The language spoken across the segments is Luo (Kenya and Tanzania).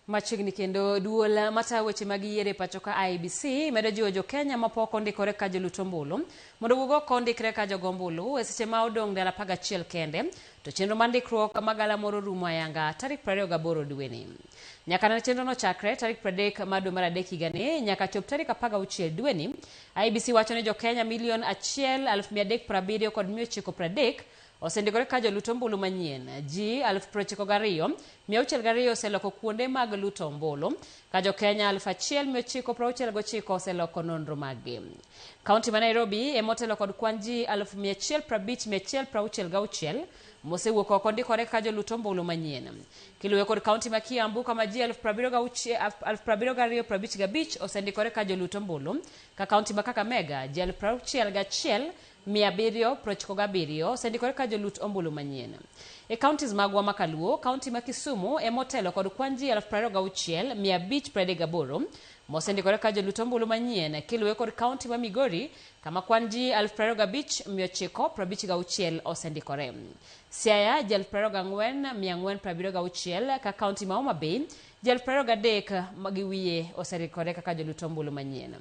Machiegni kendo duol mata weche mag yiero pachoka IEBC medo jiwo jo Kenya mapok ondikore ka jolut ombulu mondo wuog oko ondikre ka jogo ombulu e seche ma odong' ndalo 11 kende to chenro mar ndikruok magala moro rumo ayanga tarik 28 dweni. Nyaka ne chenro no chakre tarik 30 mar dwe mar adek higani nyaka chop tarik 16 dweni, IEBC wacho ni jo Kenya milion 1,370 kod 930 osendikore ka jolut ombulu manyien. Ji 92,602 oseloko kuonde mag luto ombulu ka jo Kenya 1,969 oseloko nonro maggi. Kaunti ma Nairobi emotelo kod kwan ji 150,166 mosewuok oko ndikore ka jolut ombulu manyien. Kiluwe kod kaunti ma Kiambu kama ji 72,55 osendikore ka jolut ombulu, ka kaunti ma Kakamega ji 61,797 osendikore ka jolut ombulu manyien. E kauntis magwa makaluo, kaunti ma Kisumu emotelo kod kwan ji 26,538 mosendikore ka jolut ombulu manyien. Kiluwe kod kaunti ma Migori kama kwan ji 25,956 osendikore. Siaya ji 24,476 ka kaunti ma Homa Bay ji 23 magiwiye osendikore kaka jolut ombulu manyien.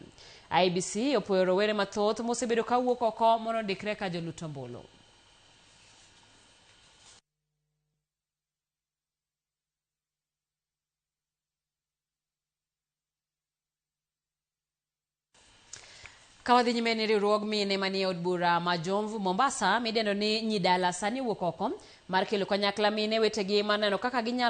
IEBC opuoyo rowere mathoth mosebedo ka wuok oko mondo ndikre ka jolut ombulu. Kawadhi nyime ni riwruog mine manie od bura ma Jomvu Mombasa midendo ni Nyidala sani wuok oko mar kelo kanyakla mine wetegi maneno kaka ginyalo